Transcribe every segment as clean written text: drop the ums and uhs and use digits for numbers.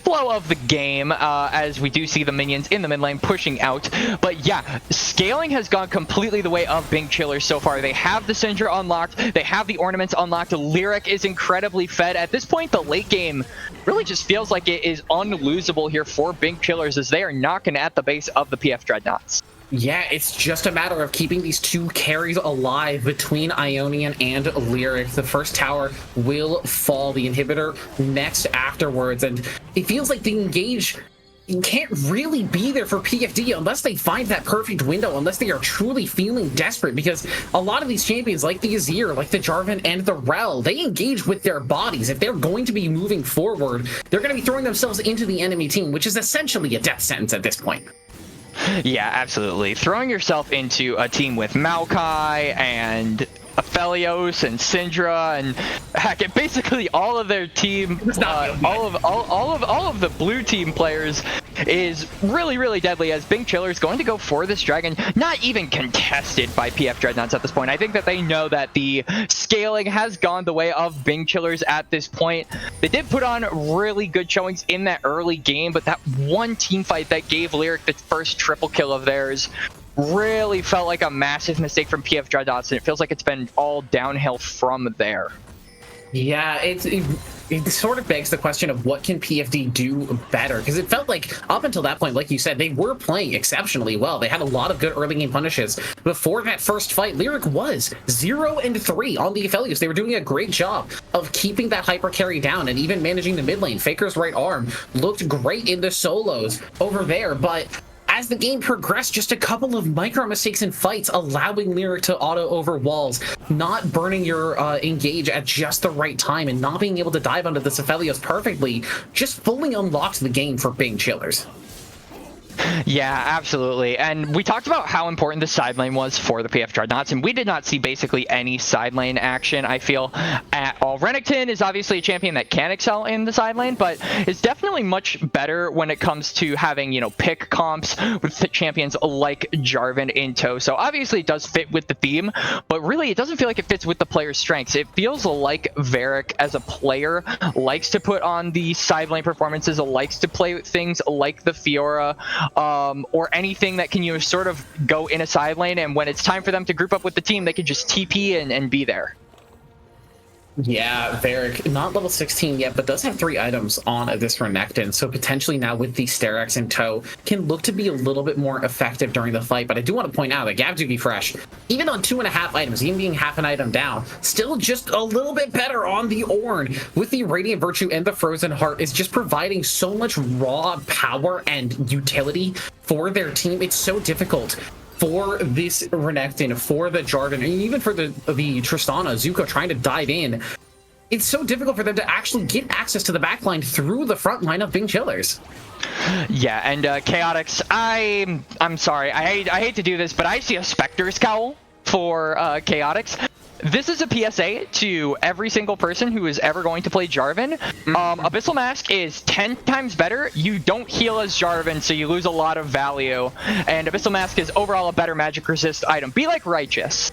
flow of the game, as we do see the minions in the mid lane pushing out. But yeah, scaling has gone completely the way of Bing Chillers so far. They have the Syndra unlocked, they have the ornaments unlocked, Lyric is incredibly fed. At this point, the late game really just feels like it is unlosable here for Bing Chillers as they are knocking at the base of the PF Dreadnoughts. Yeah, it's just a matter of keeping these two carries alive between Ionian and Lyric. The first tower will fall, the inhibitor next afterwards, and it feels like the engage can't really be there for PFD unless they find that perfect window, unless they are truly feeling desperate, because a lot of these champions like the Azir, like the Jarvan and the Rel, they engage with their bodies. If they're going to be moving forward, they're going to be throwing themselves into the enemy team, which is essentially a death sentence at this point. Yeah, absolutely. Throwing yourself into a team with Maokai and Aphelios and Syndra and heck, basically all of their team, all of the blue team players is really deadly, as Bing Chiller is going to go for this dragon, not even contested by PF Dreadnoughts at this point. I think that they know that the scaling has gone the way of Bing Chillers at this point. They did put on really good showings in that early game, but that one team fight that gave Lyric the first triple kill of theirs really felt like a massive mistake from PF Dreadnoughts, and it feels like it's been all downhill from there. Yeah, it sort of begs the question of what can PFD do better, because it felt like up until that point, like you said, they were playing exceptionally well. They had a lot of good early game punishes. Before that first fight, Lyric was 0-3 on the Aphelios. They were doing a great job of keeping that hyper carry down and even managing the mid lane. Faker's right arm looked great in the solos over there, but as the game progressed, just a couple of micro mistakes in fights, allowing Lyric to auto over walls, not burning your engage at just the right time, and not being able to dive onto the Aphelios perfectly, just fully unlocked the game for Bing Chillers. Yeah, absolutely. And we talked about how important the side lane was for the PF Dreadnoughts, and we did not see basically any side lane action, I feel, at all. Renekton is obviously a champion that can excel in the side lane, but it's definitely much better when it comes to having, you know, pick comps with champions like Jarvan in tow. So obviously it does fit with the theme, but really it doesn't feel like it fits with the player's strengths. It feels like Varric as a player likes to put on the side lane performances, likes to play with things like the Fiora, or anything that can, you know, sort of go in a side lane, and when it's time for them to group up with the team, they can just TP and be there. Yeah, Varric, not level 16 yet, but does have 3 items on this Renekton, so potentially now with the Sterak's in tow, can look to be a little bit more effective during the fight. But I do want to point out that Gavdugi Fresh, even on 2.5 items, even being half an item down, still just a little bit better on the Ornn, with the Radiant Virtue and the Frozen Heart, is just providing so much raw power and utility for their team. It's so difficult for this Renekton, for the Jarvan, and even for the Tristana, Zuko trying to dive in. It's so difficult for them to actually get access to the backline through the front line of Bing Chillers. Yeah, and Chaotix, I'm sorry, I hate to do this, but I see a Spectre's Cowl for Chaotix. This is a PSA to every single person who is ever going to play Jarvan. Abyssal Mask is 10 times better. You don't heal as Jarvan, so you lose a lot of value. And Abyssal Mask is overall a better magic resist item. Be like Righteous.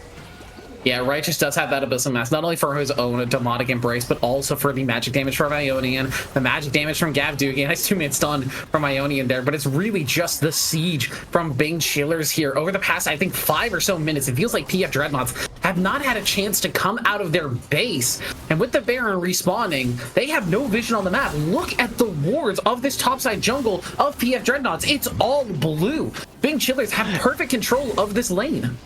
Yeah, Righteous does have that Abyssal Mask, not only for his own Demonic Embrace, but also for the magic damage from Ionian, the magic damage from Gavdugi. Nice 2-minute stun from Ionian there, but it's really just the siege from Bing Chillers here. Over the past, I think, 5 or so minutes, it feels like PF Dreadnoughts have not had a chance to come out of their base. And with the Baron respawning, they have no vision on the map. Look at the wards of this topside jungle of PF Dreadnoughts. It's all blue. Bing Chillers have perfect control of this lane.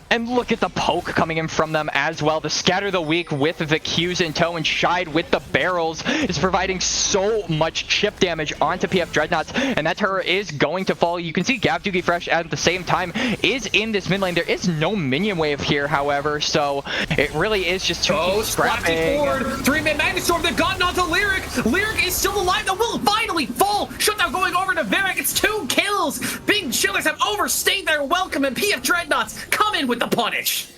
And look at the poke coming in from them as well. The Scatter the Weak with the Qs in tow and Shide with the barrels is providing so much chip damage onto PF Dreadnoughts, and that turret is going to fall. You can see Gavdugi Fresh at the same time is in this mid lane. There is no minion wave here, however, so it really is just two scrapping. Forward. 3-man Magnetstorm that got onto Lyric. Lyric is still alive. That will finally fall. Shutdown going over to Varric. It's 2 kills. Bing Chillers have overstayed their welcome, and PF Dreadnoughts come in with the punish.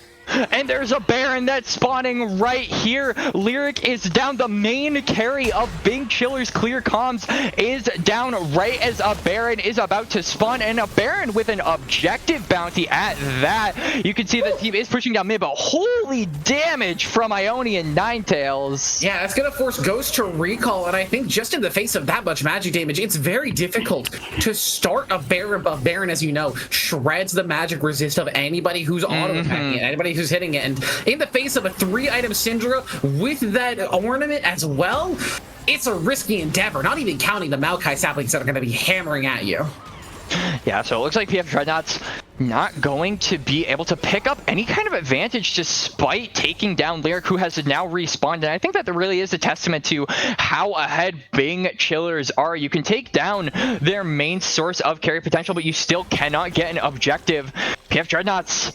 And there's a Baron that's spawning right here. Lyric is down. The main carry of Bing Chiller's clear comms is down right as a Baron is about to spawn. And a Baron with an objective bounty at that. You can see the team is pushing down mid, but holy damage from Ionian Ninetales. Yeah, it's going to force Ghost to recall. And I think just in the face of that much magic damage, it's very difficult to start a Baron, as you know, shreds the magic resist of anybody who's auto-attacking it, anybody who's hitting it. And in the face of a 3-item Syndra with that ornament as well, it's a risky endeavor, not even counting the Maokai saplings that are going to be hammering at you. Yeah, so it looks like PF Dreadnoughts not going to be able to pick up any kind of advantage despite taking down Lyric, who has now respawned. And I think that there really is a testament to how ahead Bing Chillers are. You can take down their main source of carry potential, but you still cannot get an objective. PF Dreadnoughts,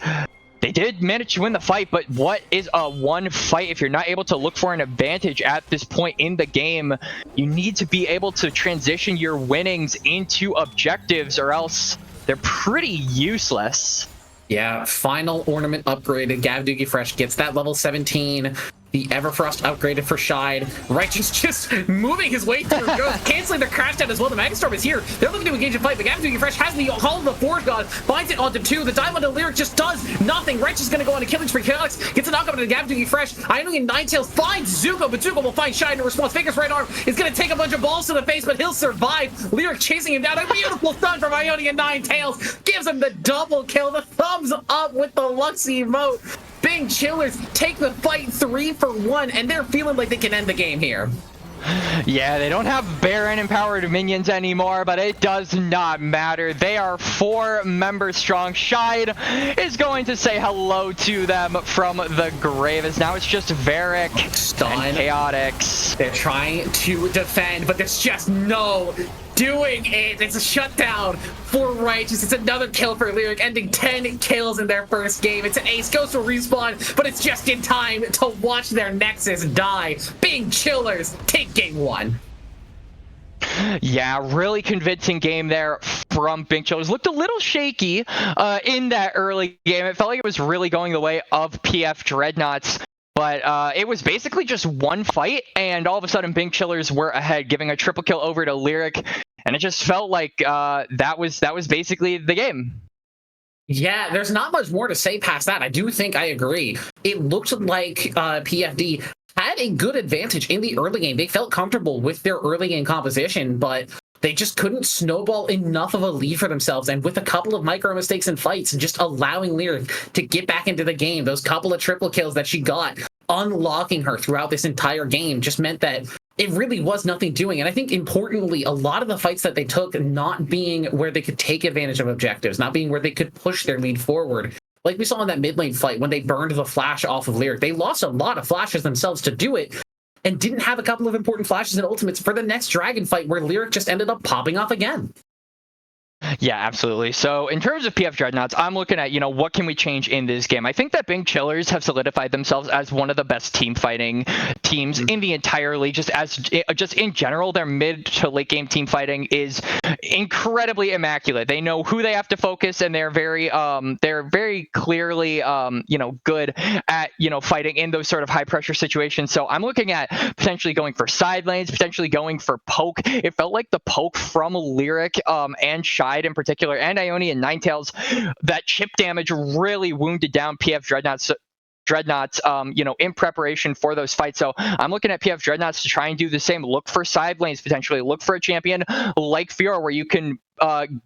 they did manage to win the fight, but what is a one fight if you're not able to look for an advantage at this point in the game? You need to be able to transition your winnings into objectives, or else they're pretty useless. Yeah, final ornament upgraded. Gavdoogie Fresh gets that level 17. The Everfrost upgraded for Shide. Righteous just moving his way through. Ghost canceling the crash down as well. The Megastorm is here. They're looking to engage a fight, but Gavdoogie Fresh has the Call of the Forge God. Finds it onto 2. The dive onto Lyric just does nothing. Righteous is going to go on a killing spree. Chaotix gets a knockup into Gavdoogie Fresh. Ionian Ninetales finds Zuko, but Zuko will find Shide in response. Faker's right arm is going to take a bunch of balls to the face, but he'll survive. Lyric chasing him down. A beautiful stun from Ionian Ninetales. Gives him the double kill. The thumbs up with the Luxy emote. Bing Chillers take the fight 3-for-1, and they're feeling like they can end the game here. Yeah, they don't have Baron empowered minions anymore, but it does not matter. They are 4 members strong. Shide is going to say hello to them from the grave, as now it's just Varric and Chaotix. They're trying to defend, but there's just no doing it. It's a shutdown for Righteous. It's another kill for Lyric, ending 10 kills in their first game. It's an ace. Goes to respawn, but it's just in time to watch their Nexus die. Bing Chillers take game 1. Yeah, really convincing game there from Bing Chillers. Looked a little shaky in that early game. It felt like it was really going the way of PF Dreadnoughts. But it was basically just one fight, and all of a sudden Bing Chillers were ahead, giving a triple kill over to Lyric, and it just felt like that was basically the game. Yeah, there's not much more to say past that. I do think I agree. It looked like PFD had a good advantage in the early game. They felt comfortable with their early game composition, but they just couldn't snowball enough of a lead for themselves. And with a couple of micro mistakes in fights and just allowing Lyric to get back into the game, those couple of triple kills that she got, unlocking her throughout this entire game, just meant that it really was nothing doing. And I think importantly, a lot of the fights that they took not being where they could take advantage of objectives, not being where they could push their lead forward. Like we saw in that mid lane fight when they burned the flash off of Lyric. They lost a lot of flashes themselves to do it, and didn't have a couple of important flashes and ultimates for the next dragon fight where Lyric just ended up popping off again. Yeah, absolutely. So in terms of PF Dreadnoughts, I'm looking at, what can we change in this game? I think that Bing Chillers have solidified themselves as one of the best team fighting teams in the entire league. Just in general, their mid to late game team fighting is incredibly immaculate. They know who they have to focus, and they're very clearly good at fighting in those sort of high pressure situations. So I'm looking at potentially going for side lanes, potentially going for poke. It felt like the poke from Lyric and Shide in particular, and Ionian Ninetales, that chip damage really wounded down PF Dreadnoughts, in preparation for those fights. So I'm looking at PF Dreadnoughts to try and do the same. Look for side lanes, potentially. Look for a champion like Fiora, where you can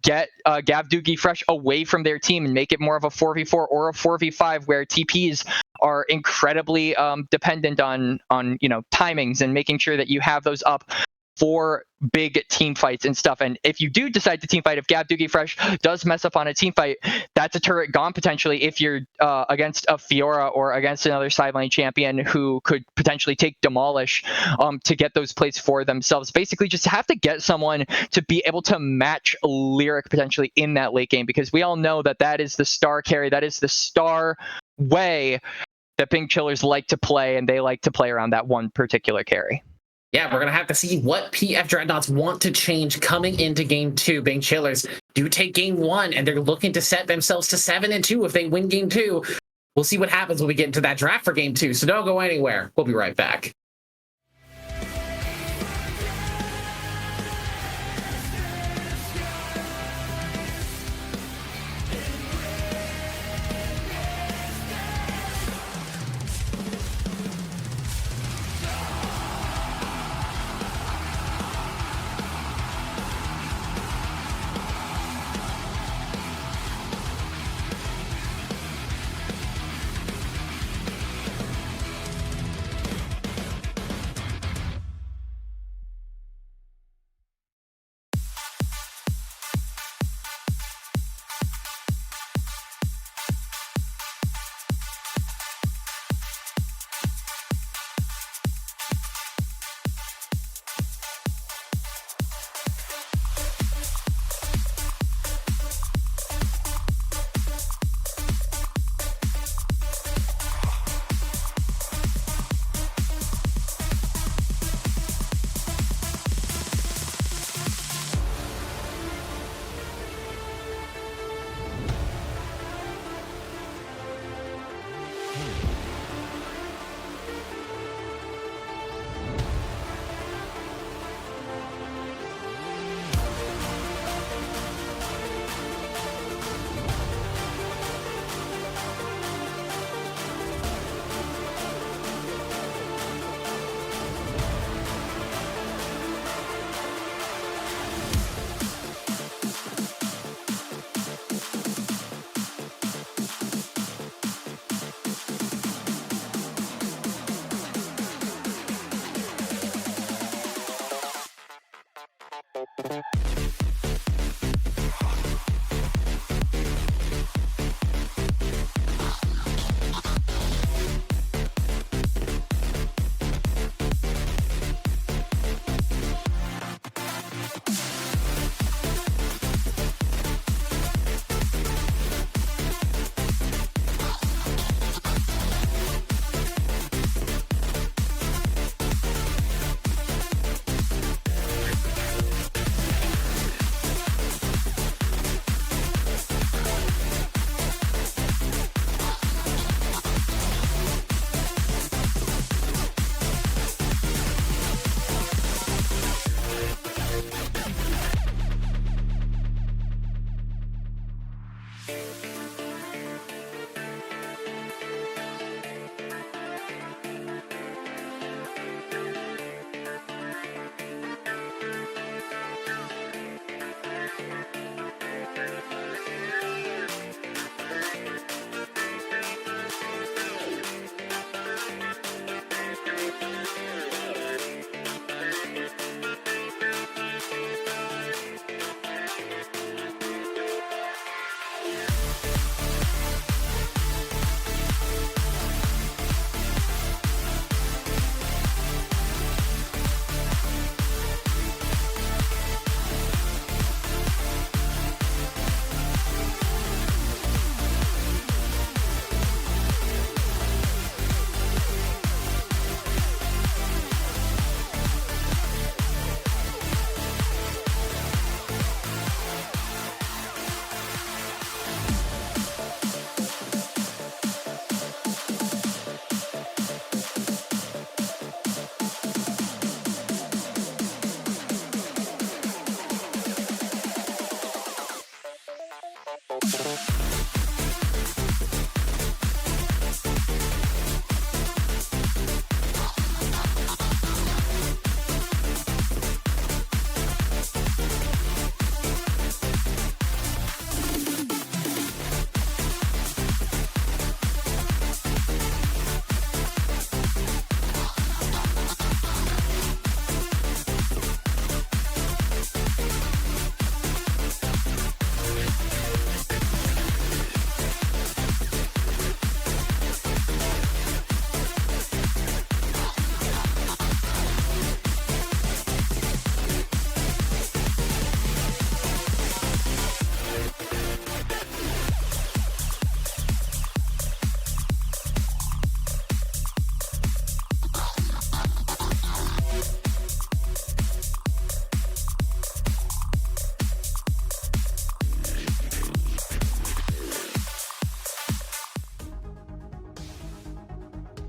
get Gavdoogie Fresh away from their team and make it more of a 4v4 or a 4v5, where TPs are incredibly dependent on timings and making sure that you have those up for big team fights and stuff. And if you do decide to team fight, if Gavdoogie Fresh does mess up on a team fight, that's a turret gone potentially if you're against a Fiora or against another sideline champion who could potentially take Demolish to get those plays for themselves. Basically just have to get someone to be able to match Lyric potentially in that late game, because we all know that is the star carry, that is the star way that Bing Chillers like to play, and they like to play around that one particular carry. Yeah, we're going to have to see what PF Dreadnoughts want to change coming into game 2. Bing Chillers do take game 1, and they're looking to set themselves to 7-2 if they win game 2. we'll see what happens when we get into that draft for game 2. So don't go anywhere. We'll be right back.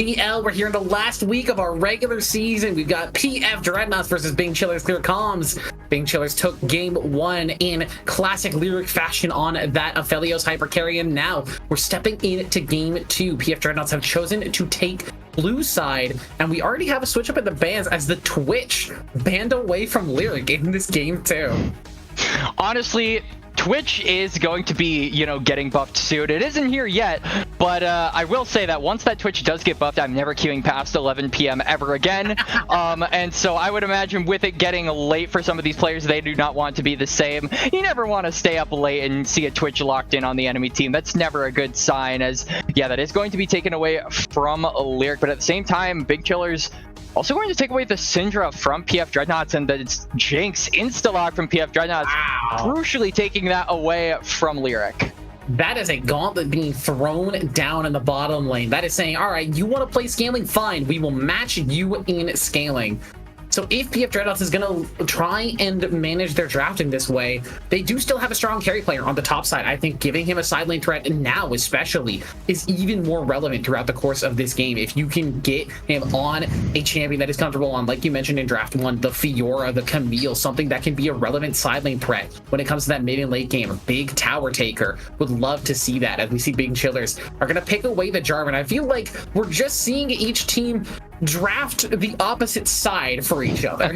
BL, we're here in the last week of our regular season. We've got PF Dreadnoughts versus Bing Chillers Clear Comms. Bing Chillers took game 1 in classic lyric fashion on that Aphelios Hypercarrion. Now we're stepping into game 2. PF Dreadnoughts have chosen to take blue side, and we already have a switch up in the bans as the Twitch banned away from Lyric in this game too. Honestly, Twitch is going to be, you know, getting buffed soon. It isn't here yet, but I will say that once that Twitch does get buffed, I'm never queuing past 11 p.m. ever again. And so I would imagine with it getting late for some of these players, they do not want to be the same. You never want to stay up late and see a Twitch locked in on the enemy team. That's never a good sign, as, yeah, that is going to be taken away from Lyric. But at the same time, Big Chillers also going to take away the Syndra from PF Dreadnoughts, and the Jinx insta-lock from PF Dreadnoughts, crucially taking that away from Lyric. That is a gauntlet being thrown down in the bottom lane. That is saying, all right, you want to play scaling? Fine, we will match you in scaling. So if PF Dreadnoughts is going to try and manage their drafting this way, they do still have a strong carry player on the top side. I think giving him a side lane threat now especially is even more relevant throughout the course of this game. If you can get him on a champion that is comfortable on, like you mentioned in draft 1, the Fiora, the Camille, something that can be a relevant side lane threat when it comes to that mid and late game. Big tower taker. Would love to see that, as we see Big Chillers are going to pick away the Jarvan. I feel like we're just seeing each team draft the opposite side for each other.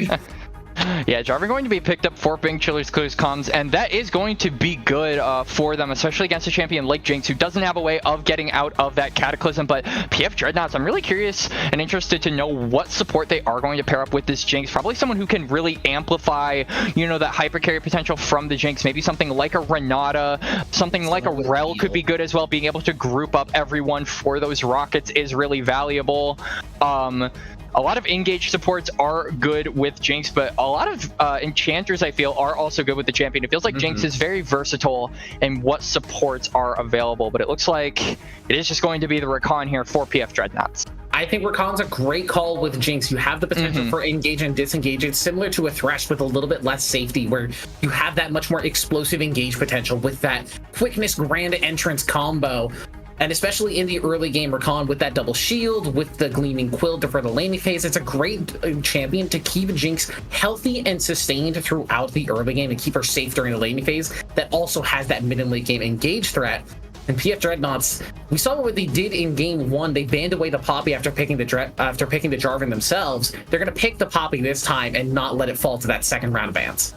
Yeah, Jarvan going to be picked up for Bing Chillers Clear Comms, and that is going to be good for them, especially against a champion like Jinx, who doesn't have a way of getting out of that Cataclysm. But PF Dreadnoughts, I'm really curious and interested to know what support they are going to pair up with this Jinx. Probably someone who can really amplify, you know, that hyper carry potential from the Jinx. Maybe something like a Renata, something like a Rel could be good as well. Being able to group up everyone for those rockets is really valuable. A lot of engage supports are good with Jinx, but a lot of enchanters, I feel, are also good with the champion. It feels like Jinx is very versatile in what supports are available, but it looks like it is just going to be the Rakan here for PF Dreadnoughts. I think Rakan's a great call with Jinx. You have the potential for engage and disengage. It's similar to a Thresh with a little bit less safety, where you have that much more explosive engage potential with that quickness grand entrance combo. And especially in the early game, Rakan with that double shield, with the Gleaming Quill for the laning phase, it's a great champion to keep Jinx healthy and sustained throughout the early game and keep her safe during the laning phase. That also has that mid and late game engage threat. And PF Dreadnoughts, we saw what they did in game 1. They banned away the Poppy after picking the Jarvan themselves. They're going to pick the Poppy this time and not let it fall to that second round of bans.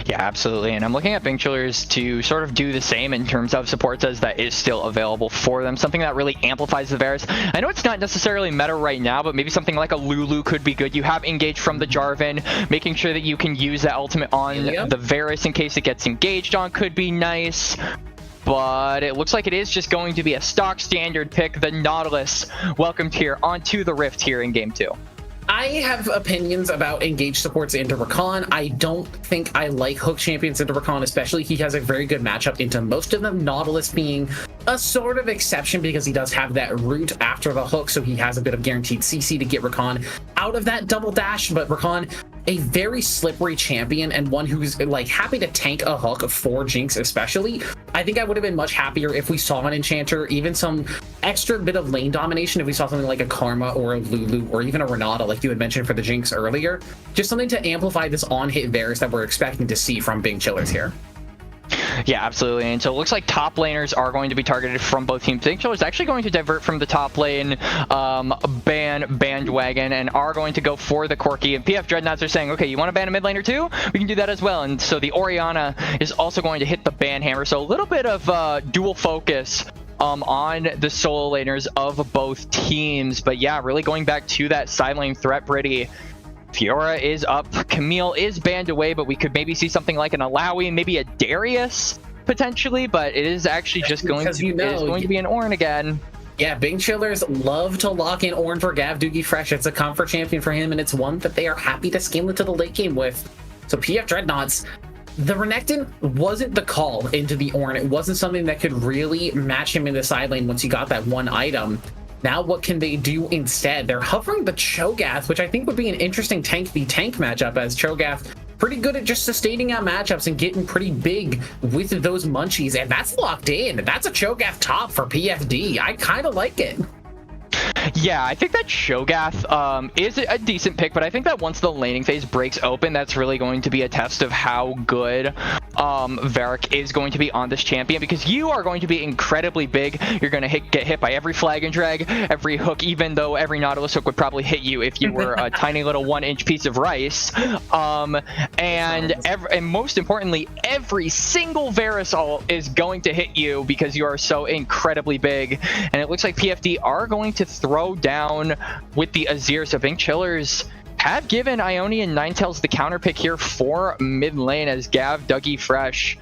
Yeah, absolutely. And I'm looking at Bing Chillers to sort of do the same in terms of supports, as that is still available for them. Something that really amplifies the Varus. I know it's not necessarily meta right now, but maybe something like a Lulu could be good. You have engage from the Jarvan, making sure that you can use that ultimate on the Varus in case it gets engaged on could be nice. But it looks like it is just going to be a stock standard pick, the Nautilus, welcomed here onto the Rift here in game 2. I have opinions about engage supports into Rakan. I don't think I like hook champions into Rakan, especially. He has a very good matchup into most of them, Nautilus being a sort of exception because he does have that root after the hook, so he has a bit of guaranteed CC to get Rakan out of that double dash. But Rakan, a very slippery champion and one who's like happy to tank a hook for Jinx especially. I think I would have been much happier if we saw an enchanter, even some extra bit of lane domination, if we saw something like a Karma or a Lulu or even a Renata like you had mentioned for the Jinx earlier. Just something to amplify this on-hit Varus that we're expecting to see from Bing Chillers here. Yeah, absolutely. And so it looks like top laners are going to be targeted from both teams. Bing Chillers actually going to divert from the top lane bandwagon and are going to go for the Corki. And PF Dreadnoughts are saying, okay, you want to ban a mid laner too? We can do that as well. And so the Orianna is also going to hit the ban hammer. So a little bit of dual focus on the solo laners of both teams. But yeah, really going back to that side lane threat, Britty. Fiora is up, Camille is banned away, but we could maybe see something like an Alawi, maybe a Darius potentially, but it is actually just going to be an Ornn again. Yeah, Bing Chillers love to lock in Ornn for Gav Doogie Fresh. It's a comfort champion for him, and it's one that they are happy to scale into the late game with. So PF Dreadnoughts, the Renekton wasn't the call into the Ornn. It wasn't something that could really match him in the side lane once you got that one item. Now what can they do instead? They're hovering the Cho'Gath, which I think would be an interesting tank v tank matchup, as Cho'Gath pretty good at just sustaining out matchups and getting pretty big with those munchies, and that's locked in. That's a Cho'Gath top for PFD. I kind of like it. Yeah, I think that Shogath is a decent pick, but I think that once the laning phase breaks open, that's really going to be a test of how good Varric is going to be on this champion, because you are going to be incredibly big. You're going to get hit by every flag and drag, every hook, even though every Nautilus hook would probably hit you if you were a tiny little 1-inch piece of rice. And most importantly, every single Varus ult is going to hit you because you are so incredibly big. And it looks like PFD are going to throw down with the Azir. So Bing Chillers have given Ionian Ninetales the counter pick here for mid lane, as Gav Dougie Fresh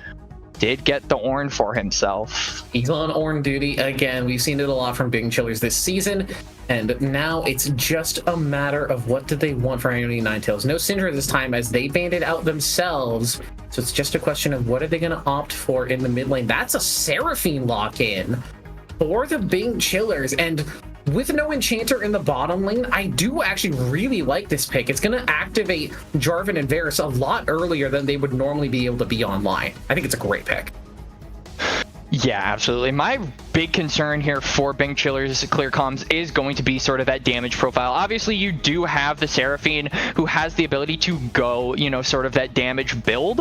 did get the Ornn for himself. He's on Ornn duty again. We've seen it a lot from Bing Chillers this season, and now it's just a matter of what do they want for Ionian Ninetales. No Syndra this time, as they banned it out themselves, so it's just a question of what are they going to opt for in the mid lane. That's a Seraphine lock-in for the Bing Chillers, and with no Enchanter in the bottom lane, I do actually really like this pick. It's going to activate Jarvan and Varus a lot earlier than they would normally be able to be online. I think it's a great pick. Yeah, absolutely. My big concern here for Bing Chillers Clear Comms is going to be sort of that damage profile. Obviously, you do have the Seraphine, who has the ability to go, you know, sort of that damage build.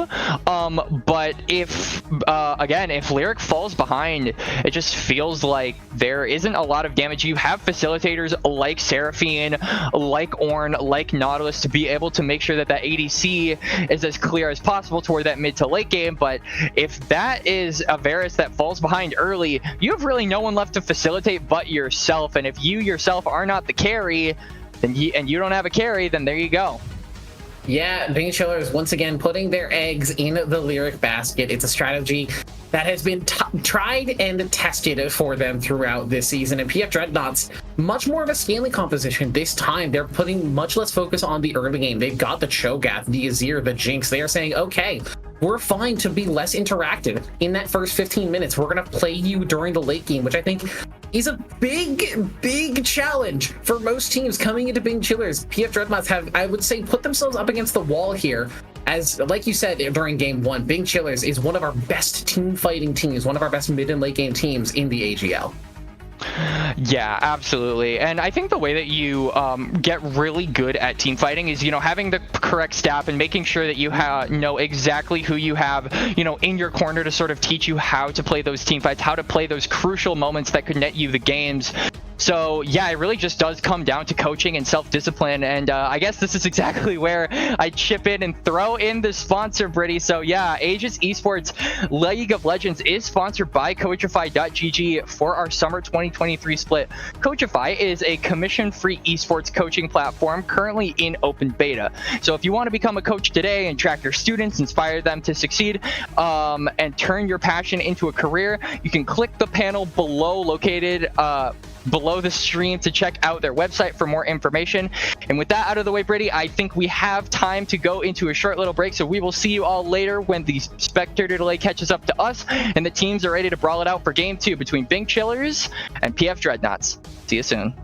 But if, again, if Lyric falls behind, it just feels like there isn't a lot of damage. You have facilitators like Seraphine, like Ornn, like Nautilus to be able to make sure that that ADC is as clear as possible toward that mid to late game. But if that is a Varus that falls behind early, you have really no one left to facilitate but yourself. And if you yourself are not the carry, then you don't have a carry, then there you go. Yeah, Bing Chillers once again putting their eggs in the Lyric basket. It's a strategy that has been tried and tested for them throughout this season. And PF Dreadnoughts, much more of a scaling composition. This time, they're putting much less focus on the early game. They've got the Cho'Gath, the Azir, the Jinx. They are saying, okay, we're fine to be less interactive in that first 15 minutes. We're going to play you during the late game, which I think is a big challenge for most teams coming into Bing Chillers. PF Dreadnoughts have, I would say, put themselves up against the wall here. As, like you said during game one, Bing Chillers is one of our best team fighting teams, one of our best mid and late game teams in the AGL. Yeah, absolutely. And I think the way that you get really good at team fighting is, you know, having the correct staff and making sure that you know exactly who you have, you know, in your corner to sort of teach you how to play those team fights, how to play those crucial moments that could net you the games. So yeah, it really just does come down to coaching and self-discipline, and I guess this is exactly where I chip in and throw in the sponsor, Brittany. So yeah, Aegis Esports League of Legends is sponsored by Coachify.gg for our summer 2023 split. Coachify is a commission-free esports coaching platform currently in open beta. So if you want to become a coach today and track your students, inspire them to succeed, and turn your passion into a career, you can click the panel below located below the stream to check out their website for more information. And with that out of the way, Brady, I think we have time to go into a short little break, so we will see you all later when the spectator delay catches up to us and the teams are ready to brawl it out for game 2 between Bing Chillers and PF Dreadnoughts. See you soon.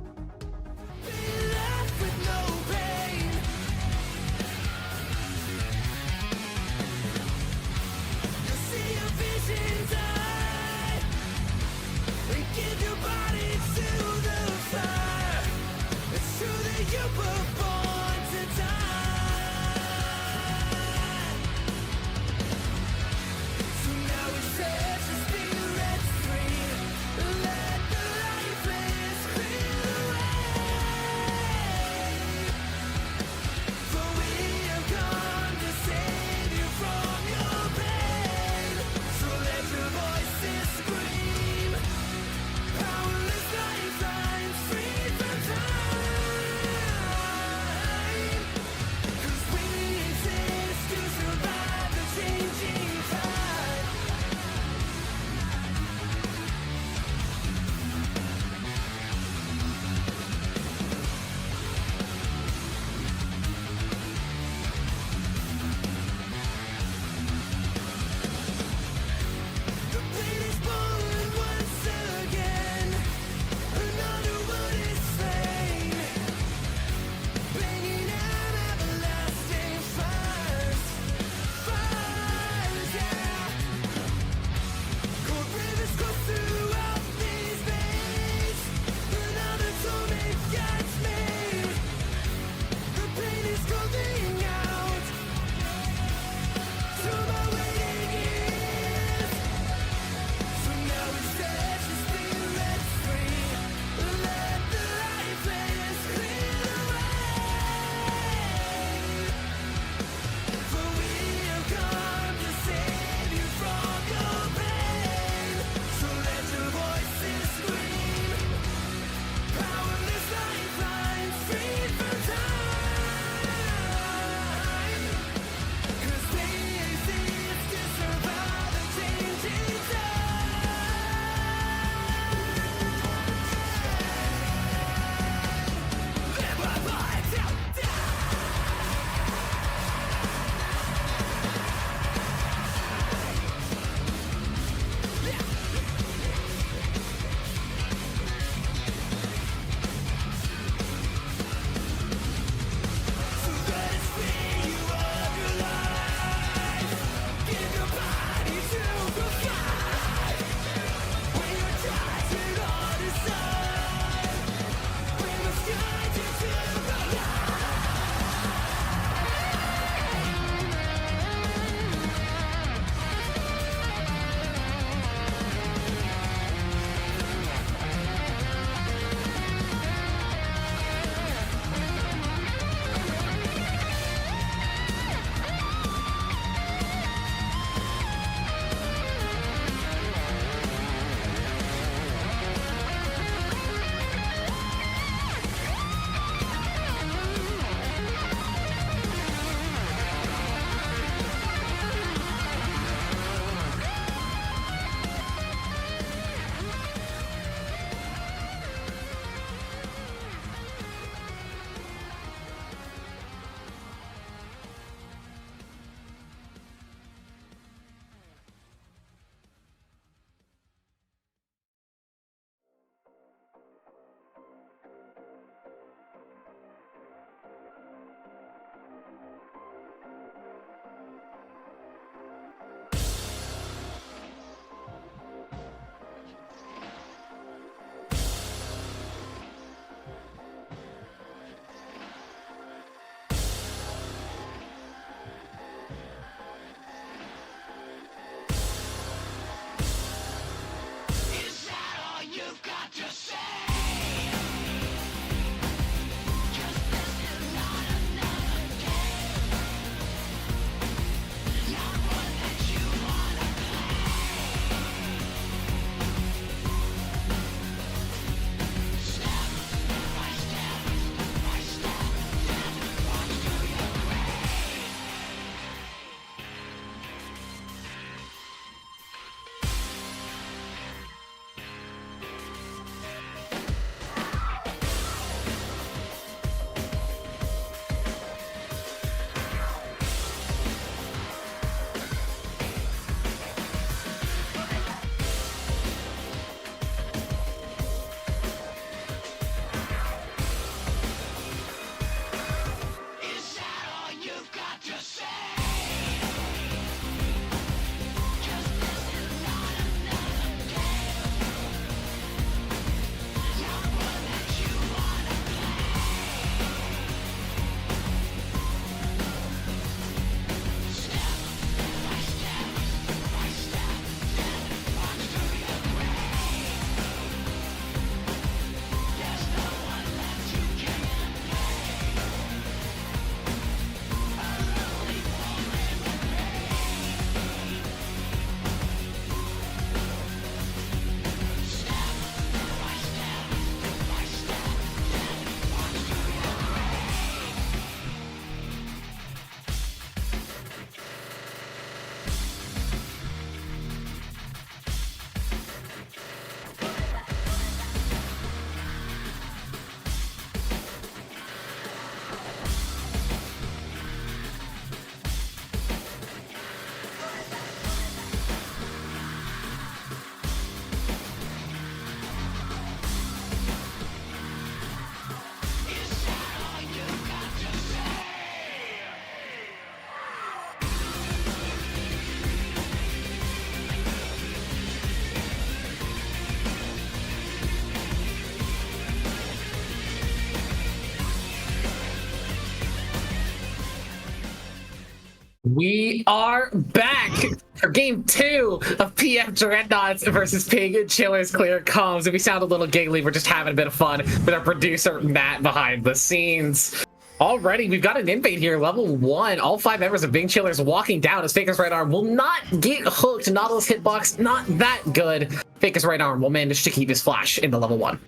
We are back for game 2 of PF Dreadnoughts versus Pig Chillers Clear Comms. If we sound a little giggly, we're just having a bit of fun with our producer Matt behind the scenes. Already, we've got an invade here, level 1. All 5 members of Big Chillers walking down as Faker's right arm will not get hooked. Nautilus hitbox, not that good. Faker's right arm will manage to keep his flash in the level 1.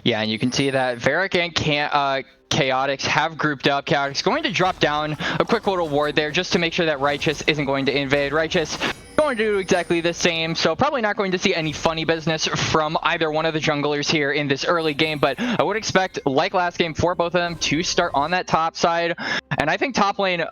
Yeah, and you can see that Varric and Chaotix have grouped up. Chaotix going to drop down a quick little ward there just to make sure that Righteous isn't going to invade. Righteous going to do exactly the same, so probably not going to see any funny business from either one of the junglers here in this early game, but I would expect, like last game, for both of them to start on that top side. And I think top lane,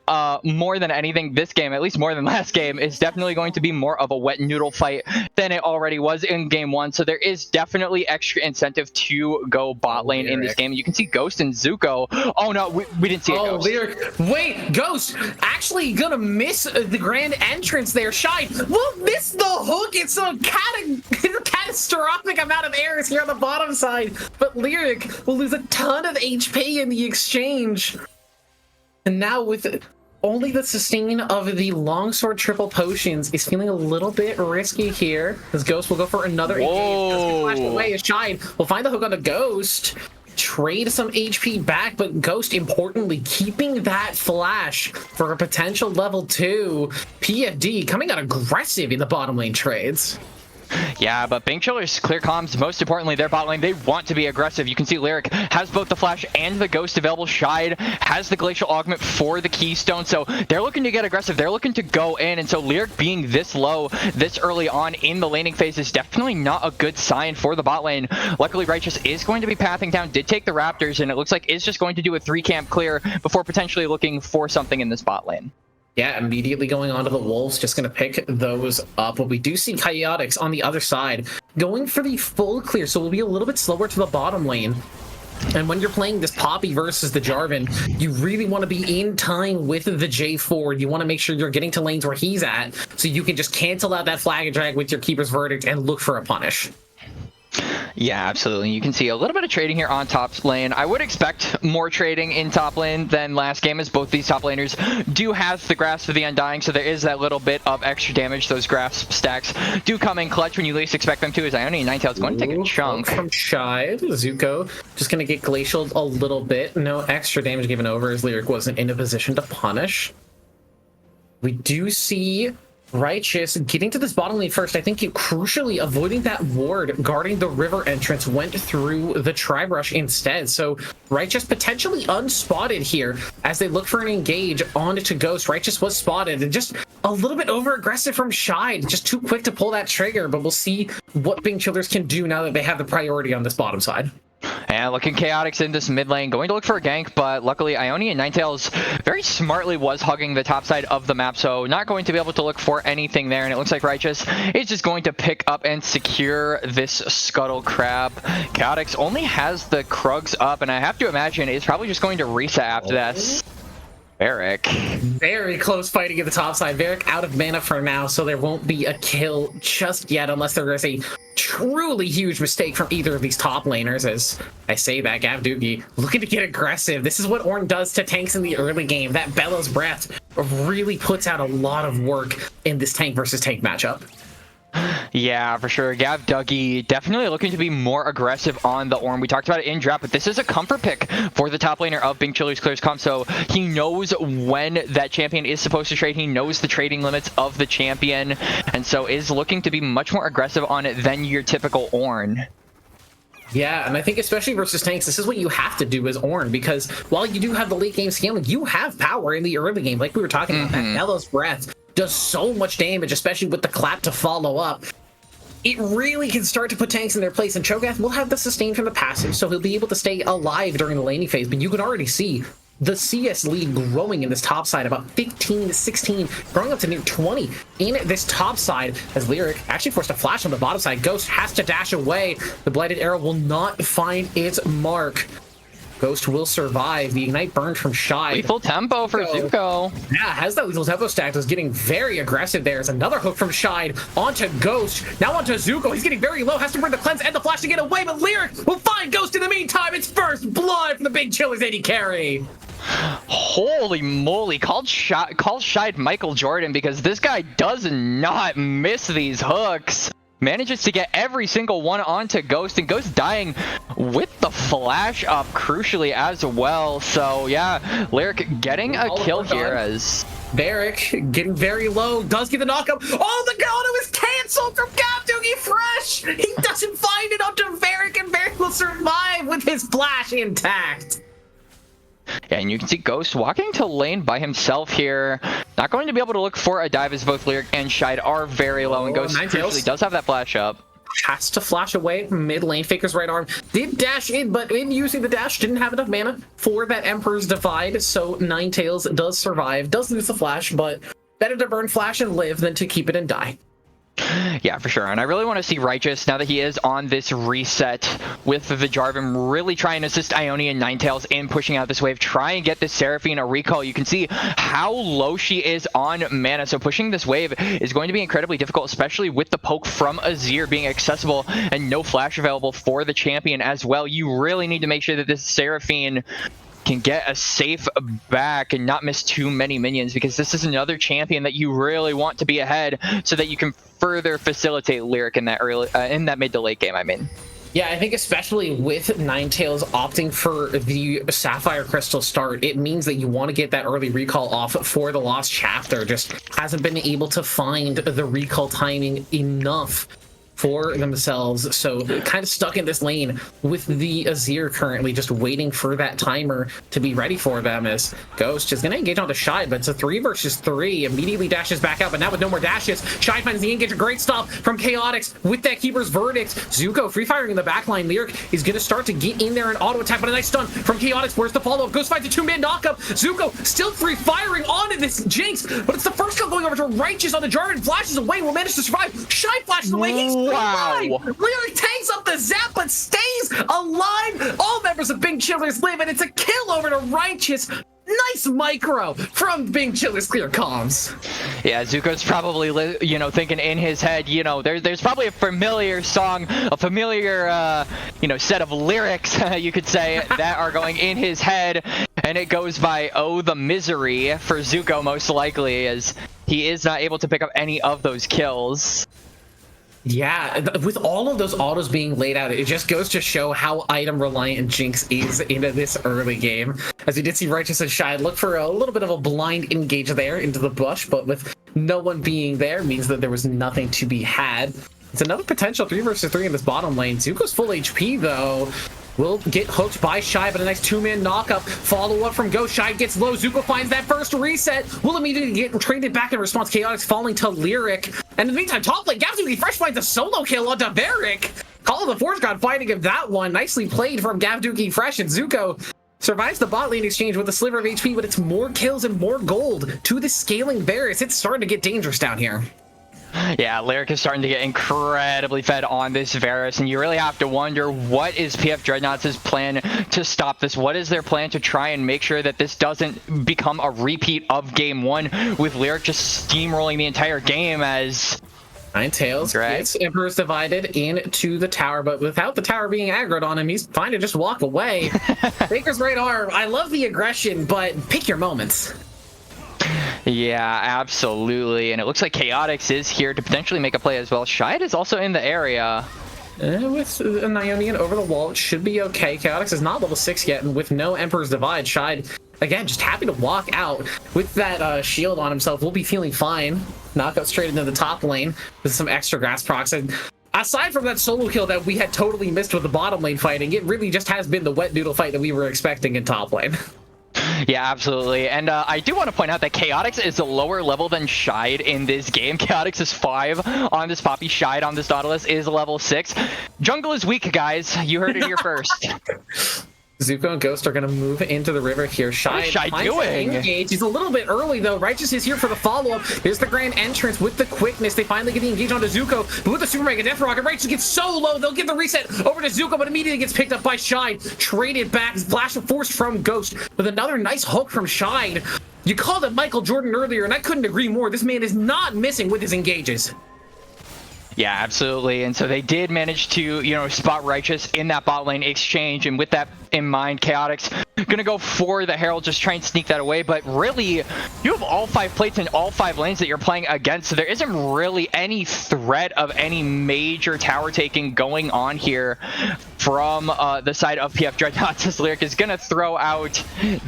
more than anything this game, at least more than last game, is definitely going to be more of a wet noodle fight than it already was in game 1. So there is definitely extra incentive to go bot lane in this game. You can see Ghost and Zuko. Oh no, we didn't see it. Oh, Lyric. Wait, Ghost actually gonna miss the grand entrance there. Shine will miss the hook. It's a catastrophic amount of errors here on the bottom side. But Lyric will lose a ton of HP in the exchange. And now with only the sustain of the longsword triple potions is feeling a little bit risky here. As Ghost will go for another engage. Does get flashed away as Shine will find the hook on the Ghost. Trade some HP back, but Ghost importantly keeping that flash for a potential level 2. PFD coming out aggressive in the bottom lane trades. Yeah, but Big Chillers clear comms, most importantly their bot lane, they want to be aggressive. You can see Lyric has both the flash and the Ghost available. Shide has the glacial augment for the keystone, so they're looking to get aggressive. They're looking to go in, and so Lyric being this low this early on in the laning phase is definitely not a good sign for the bot lane. Luckily Righteous is going to be pathing down, did take the Raptors, and it looks like is just going to do a 3-camp clear before potentially looking for something in this bot lane. Yeah, immediately going on to the Wolves, just going to pick those up. But we do see Chaotix on the other side going for the full clear, so we'll be a little bit slower to the bottom lane. And when you're playing this Poppy versus the Jarvan, you really want to be in time with the J4. You want to make sure you're getting to lanes where he's at, so you can just cancel out that flag and drag with your Keeper's Verdict and look for a punish. Yeah, absolutely. You can see a little bit of trading here on top lane. I would expect more trading in top lane than last game, as both these top laners do have the grasp of the Undying, so there is that little bit of extra damage. Those grasp stacks do come in clutch when you least expect them to, as Ione and Ninetales going to take a chunk. From Shide, Zuko just going to get glacialed a little bit. No extra damage given over, as Lyric wasn't in a position to punish. We do see Righteous getting to this bottom lane first. I think crucially avoiding that ward guarding the river entrance went through the Tribe Rush instead. So Righteous potentially unspotted here as they look for an engage onto Ghost. Righteous was spotted and just a little bit over aggressive from Shide. Just too quick to pull that trigger, but we'll see what Big Chillers can do now that they have the priority on this bottom side. And looking Chaotix in this mid lane, going to look for a gank, but luckily Ione and Ninetales very smartly was hugging the top side of the map, so not going to be able to look for anything there, and it looks like Righteous is just going to pick up and secure this Scuttle Crab. Chaotix only has the Krugs up, and I have to imagine it's probably just going to reset after this. Varric. Very close fighting at the top side. Varric out of mana for now, so there won't be a kill just yet unless there is a truly huge mistake from either of these top laners. As I say that, Gav Doogie looking to get aggressive. This is what Ornn does to tanks in the early game. That Bellows Breath really puts out a lot of work in this tank versus tank matchup. Yeah, for sure. Gav Dougie definitely looking to be more aggressive on the Ornn. We talked about it in draft, but this is a comfort pick for the top laner of Big Chillers Clears Comp, so he knows when that champion is supposed to trade. He knows the trading limits of the champion, and so is looking to be much more aggressive on it than your typical Ornn. Yeah, and I think especially versus tanks, this is what you have to do as Ornn, because while you do have the late game scaling, you have power in the early game, like we were talking about. That Bellows Breath does so much damage, especially with the clap to follow up. It really can start to put tanks in their place, and Cho'Gath will have the sustain from the passive, so he'll be able to stay alive during the laning phase, but you can already see the CS lead growing in this top side, about 15 to 16, growing up to near 20 in this top side, as Lyric actually forced a flash on the bottom side. Ghost has to dash away. The Blighted Arrow will not find its mark. Ghost will survive. The Ignite burned from Shide. Lethal tempo for Zuko. Yeah, has that lethal tempo stacked. Was getting very aggressive there. There's another hook from Shide onto Ghost. Now onto Zuko. He's getting very low. Has to burn the cleanse and the flash to get away, but Lyric will find Ghost in the meantime. It's first blood from the Big Chillers AD carry. Holy moly, call Shide Michael Jordan, because this guy does not miss these hooks. Manages to get every single one onto Ghost, and Ghost dying with the flash up crucially as well. So yeah, Lyric getting a kill here as Varric getting very low, does get the knockup. Oh, the auto is canceled from Gavdoogie Fresh! He doesn't find it onto Varric, and Varric will survive with his flash intact. Yeah, and you can see Ghost walking to lane by himself here. Not going to be able to look for a dive as both Lyric and Shide are very low, and Ghost crucially does have that flash up. Has to flash away from mid lane. Faker's right arm did dash in, but in using the dash, didn't have enough mana for that Emperor's Divide, so Ninetales does survive, does lose the flash, but better to burn flash and live than to keep it and die. Yeah, for sure. And I really want to see Righteous, now that he is on this reset with the Jarvan, really try and assist Ione and Ninetales in pushing out this wave. Try and get this Seraphine a recall. You can see how low she is on mana. So pushing this wave is going to be incredibly difficult, especially with the poke from Azir being accessible and no flash available for the champion as well. You really need to make sure that this Seraphine can get a safe back and not miss too many minions, because this is another champion that you really want to be ahead so that you can further facilitate Lyric in that early in that mid to late game. I mean, yeah, I think especially with Ninetales opting for the Sapphire Crystal start, it means that you want to get that early recall off for the Lost Chapter. Just hasn't been able to find the recall timing enough for themselves, so kind of stuck in this lane with the Azir currently just waiting for that timer to be ready for them, as Ghost is going to engage onto Shide, but it's a 3 versus 3, immediately dashes back out, but now with no more dashes, Shide finds the engage, a great stop from Chaotix with that Keeper's Verdict. Zuko free firing in the backline. Lyric is going to start to get in there and auto attack, but a nice stun from Chaotix. Where's the follow-up? Ghost finds a 2-man knockup. Zuko still free firing onto this Jinx, but it's the first kill going over to Righteous on the Jarvan, flashes away, will manage to survive. Shide flashes away, he's wow. Lyric takes up the zap but stays alive. All members of Big Chillers live, and it's a kill over to Righteous. Nice micro from Big Chillers clear comms. Yeah, Zuko's probably, thinking in his head, there's probably a familiar song, a familiar, set of lyrics, you could say, that are going in his head, and it goes by "Oh, the Misery" for Zuko, most likely, as he is not able to pick up any of those kills. Yeah, with all of those autos being laid out, it just goes to show how item reliant Jinx is into this early game. As we did see Righteous and Shide look for a little bit of a blind engage there into the bush, but with no one being there means that there was nothing to be had. It's another potential 3 versus 3 in this bottom lane. Zuko's full HP though. Will get hooked by Shide, but a nice 2-man knockup. Follow-up from Ghost. Shide gets low. Zuko finds that first reset. Will immediately get traded back in response. Chaotix falling to Lyric. And in the meantime, top lane, Gavdoogie Fresh finds a solo kill onto Varric. Call of the Force God fighting him that one. Nicely played from Gavdoogie Fresh, and Zuko survives the bot lane exchange with a sliver of HP, but it's more kills and more gold to the scaling Varus. It's starting to get dangerous down here. Yeah, Lyric is starting to get incredibly fed on this Varus, and you really have to wonder, what is PF Dreadnoughts' plan to stop this? What is their plan to try and make sure that this doesn't become a repeat of game 1 with Lyric just steamrolling the entire game? As Ninetales gets Emperor's Divided into the tower, but without the tower being aggroed on him, he's fine to just walk away. Baker's right arm. I love the aggression, but pick your moments. Yeah, absolutely. And it looks like Chaotix is here to potentially make a play as well. Shide is also in the area. With a Ionian over the wall, it should be okay. Chaotix is not level 6 yet, and with no Emperor's Divide, Shide, again, just happy to walk out with that shield on himself. We'll be feeling fine. Knockout straight into the top lane with some extra grass procs. And aside from that solo kill that we had totally missed with the bottom lane fighting, it really just has been the wet noodle fight that we were expecting in top lane. Yeah, absolutely. And I do want to point out that Chaotix is a lower level than Shide in this game. Chaotix is 5 on this Poppy. Shide on this Nautilus is level 6. Jungle is weak, guys. You heard it here first. Zuko and Ghost are going to move into the river here. What is Shide doing? He's a little bit early, though. Righteous is here for the follow-up. Here's the grand entrance with the quickness. They finally get the engage onto Zuko, but with the Super Mega Death Rocket, Righteous gets so low, they'll give the reset over to Zuko, but immediately gets picked up by Shide. Traded back, flash of force from Ghost, with another nice hook from Shide. You called it Michael Jordan earlier, and I couldn't agree more. This man is not missing with his engages. Yeah, absolutely. And so they did manage to, spot Righteous in that bot lane exchange. And with that in mind, Chaotix gonna go for the Herald, just try and sneak that away. But really, you have all 5 plates and all 5 lanes that you're playing against, so there isn't really any threat of any major tower taking going on here from the side of PF Dreadnoughts, as Lyric is gonna throw out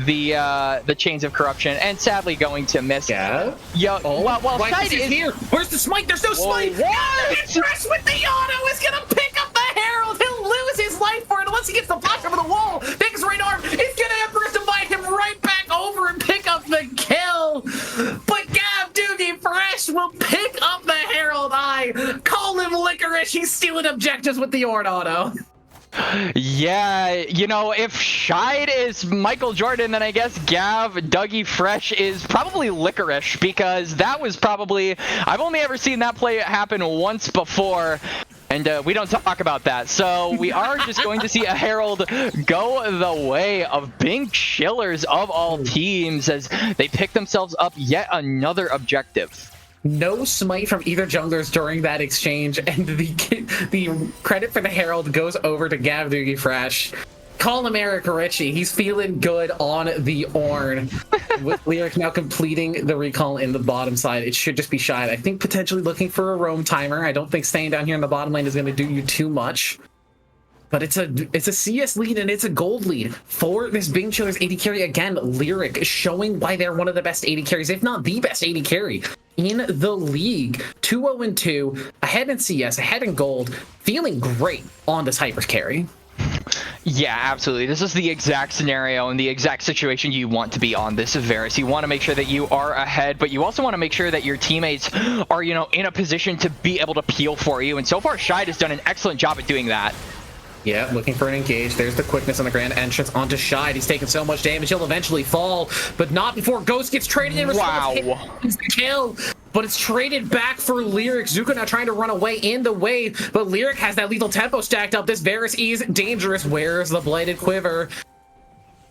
the Chains of Corruption and sadly going to miss. Yeah. While Shide is here. Where's the smite? There's no smite. What? Press with the auto is gonna pick up the Herald. He'll lose his life for it unless he gets the flash over the wall. Big's right arm is gonna Empress divide him right back over and pick up the kill. But Gav Doogie Fresh will pick up the Herald Eye. Call him Licorice. He's stealing objectives with the Ord auto. Yeah, you know, if Shide is Michael Jordan, then I guess Gav Dougie Fresh is probably Licorice, because that was probably, I've only ever seen that play happen once before, and we don't talk about that. So we are just going to see a Herald go the way of Bing Chillers of all teams as they pick themselves up yet another objective. No smite from either junglers during that exchange, and the credit for the Herald goes over to Gav Doogie Fresh. Call him Eric Ritchie. He's feeling good on the Ornn. With Lyric now completing the recall in the bottom side, it should just be Shide. I think potentially looking for a roam timer. I don't think staying down here in the bottom lane is going to do you too much. But it's a CS lead and it's a gold lead for this Bing Chillers AD carry. Again, Lyric showing why they're one of the best AD carries, if not the best AD carry in the league. 2-0-2, ahead in CS, ahead in gold, feeling great on this Hyper carry. Yeah, absolutely. This is the exact scenario and the exact situation you want to be on this Varus. You want to make sure that you are ahead, but you also want to make sure that your teammates are, you know, in a position to be able to peel for you. And so far, Shide has done an excellent job at doing that. Yeah, looking for an engage. There's the quickness on the grand entrance onto Shide. He's taking so much damage, he'll eventually fall, but not before Ghost gets traded in. Wow. It's the kill, but it's traded back for Lyric. Zuko now trying to run away in the wave, but Lyric has that lethal tempo stacked up. This Varus is dangerous. Where's the Blighted Quiver?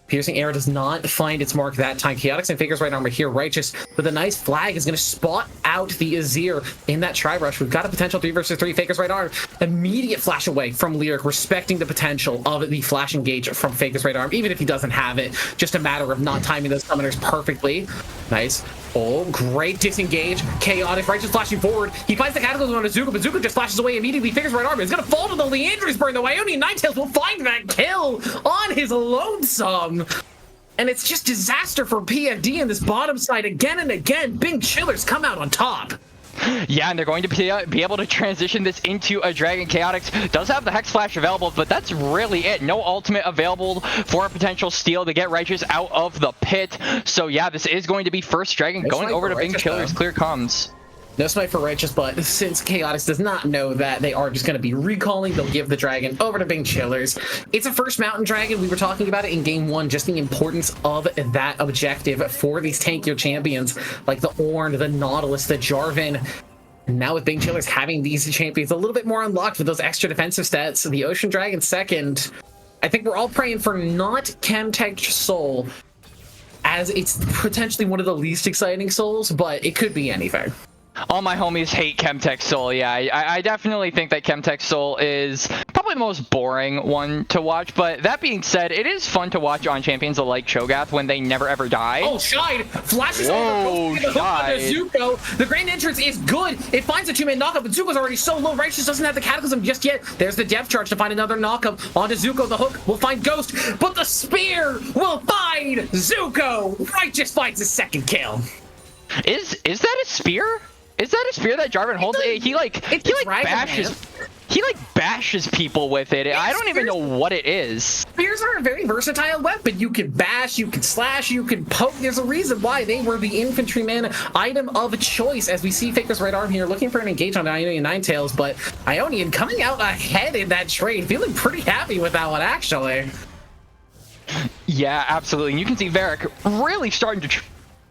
Piercing Arrow does not find its mark that time. Chaotix and Faker's right armor here. Righteous with a nice flag is going to spot out the Azir in that Tri-Rush. We've got a potential 3 versus 3. Faker's right arm. Immediate flash away from Lyric, respecting the potential of the flash engage from Faker's right arm, even if he doesn't have it. Just a matter of not timing those summoners perfectly. Nice. Oh, great disengage. Chaotic. Righteous flashing forward. He finds the Cataclysm on Azuka, but Azuka just flashes away immediately. Faker's right arm is going to fall to the Leandry's burn. The Ionian Ninetales will find that kill on his lonesome. And it's just disaster for PFD in this bottom side again and again. Bing Chillers come out on top. Yeah, and they're going to be able to transition this into a Dragon. Chaotix does have the Hex Flash available, but that's really it. No ultimate available for a potential steal to get Righteous out of the pit. So yeah, this is going to be first Dragon going over to Bing Chillers. Clear comms. No smite for Righteous, but since Chaotix does not know that, they are just going to be recalling. They'll give the Dragon over to Bing Chillers. It's a first Mountain Dragon. We were talking about it in Game 1, just the importance of that objective for these tankier champions like the Ornn, the Nautilus, the Jarvan. And now with Bing Chillers having these champions a little bit more unlocked with those extra defensive stats, the Ocean Dragon second, I think we're all praying for not Chemtech Soul, as it's potentially one of the least exciting souls, but it could be anything. All my homies hate Chemtech Soul. Yeah, I definitely think that Chemtech Soul is probably the most boring one to watch. But that being said, it is fun to watch on champions like Cho'Gath when they never ever die. Oh, Shide flashes Whoa, over Shide. Zuko. The grand entrance is good. It finds a 2-man knockup, but Zuko's already so low. Righteous doesn't have the Cataclysm just yet. There's the depth charge to find another knockup onto Zuko. The hook will find Ghost, but the spear will find Zuko. Righteous finds his second kill. Is that a spear? Is that a spear that Jarvan holds? He bashes people with it. I don't even know what it is. Spears are a very versatile weapon. You can bash, you can slash, you can poke. There's a reason why they were the infantryman item of choice, as we see Faker's right arm here looking for an engage on Ionian Ninetales, but Ionian coming out ahead in that trade, feeling pretty happy with that one, actually. Yeah, absolutely. And you can see Varric really starting to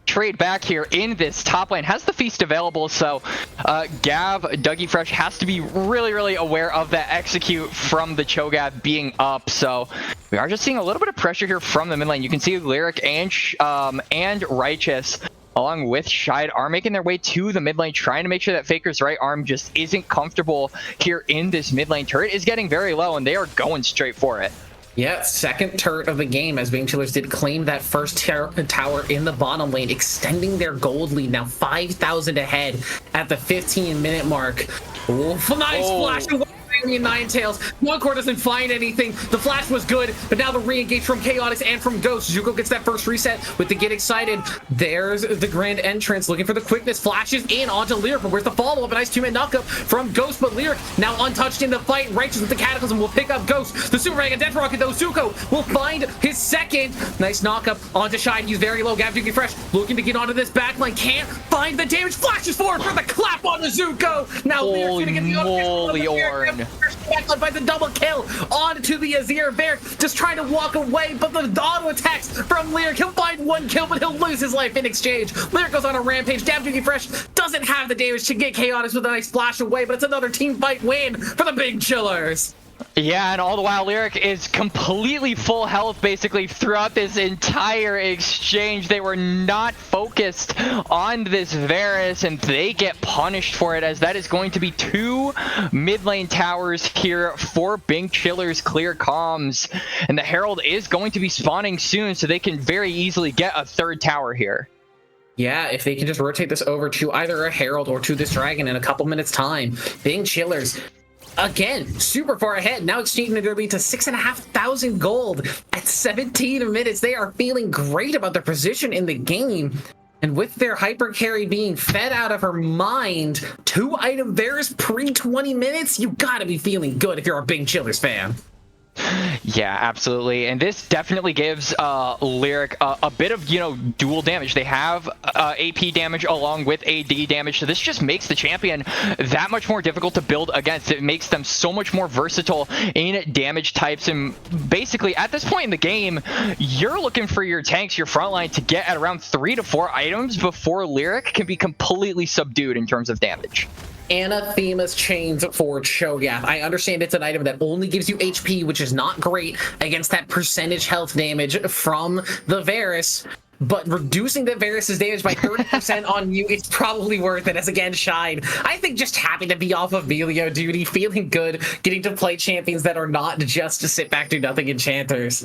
trade back here in this top lane, has the feast available, so Gav Dougie Fresh has to be really aware of that execute from the Cho'Gath being up. So we are just seeing a little bit of pressure here from the mid lane. You can see Lyric and Righteous along with Shide are making their way to the mid lane, trying to make sure that Faker's right arm just isn't comfortable here in this mid lane. Turret is getting very low and they are going straight for it. Yeah, second turret of the game as Bing Chillers did claim that first tower in the bottom lane, extending their gold lead now 5,000 ahead at the 15-minute mark. Oof, nice flash away. Ninetales. One-Core doesn't find anything. The flash was good, but now the re-engage from Chaotix and from Ghost. Zuko gets that first reset with the Get Excited. There's the grand entrance, looking for the quickness. Flashes in onto Lyric, but where's the follow-up? A nice two-man knockup from Ghost, but Lyric now untouched in the fight. Righteous with the Cataclysm will pick up Ghost. The Super Mega Death Rocket, though. Zuko will find his second. Nice knockup onto Shine. He's very low. Gavduki Fresh looking to get onto this backline. Can't find the damage. Flashes forward for the clap on the Zuko. Now Lyric's gonna get the Orn. Backline by the double kill onto the Azir. Varric just trying to walk away, but the auto attacks from Lyric. He'll find one kill, but he'll lose his life in exchange. Lyric goes on a rampage. Gavduki Fresh doesn't have the damage to get Chaotix with a nice flash away, but it's another team fight win for the Big Chillers. Yeah, and all the while Lyric is completely full health basically throughout this entire exchange. They were not focused on this Varus, and they get punished for it, as that is going to be 2 mid lane towers here for Bing Chillers clear comms. And the Herald is going to be spawning soon, so they can very easily get a 3rd tower here. Yeah, if they can just rotate this over to either a Herald or to this Dragon in a couple minutes time. Bing Chillers, again, super far ahead, now exchanging their lead to 6,500 gold at 17 minutes. They are feeling great about their position in the game. And with their hyper carry being fed out of her mind, 2-item Varus pre-20 minutes, you gotta be feeling good if you're a Bing Chillers fan. Yeah, absolutely. And this definitely gives Lyric a bit of, dual damage. They have AP damage along with AD damage, so this just makes the champion that much more difficult to build against. It makes them so much more versatile in damage types, and basically at this point in the game, you're looking for your tanks, your frontline, to get at around 3 to 4 items before Lyric can be completely subdued in terms of damage. Anathema's Chains for Cho'Gath. I understand it's an item that only gives you HP, which is not great against that percentage health damage from the Varus, but reducing the Varus's damage by 30% on you, it's probably worth it, as again, Shine, I think, just happy to be off of Melio duty, feeling good, getting to play champions that are not just to sit back, do nothing enchanters.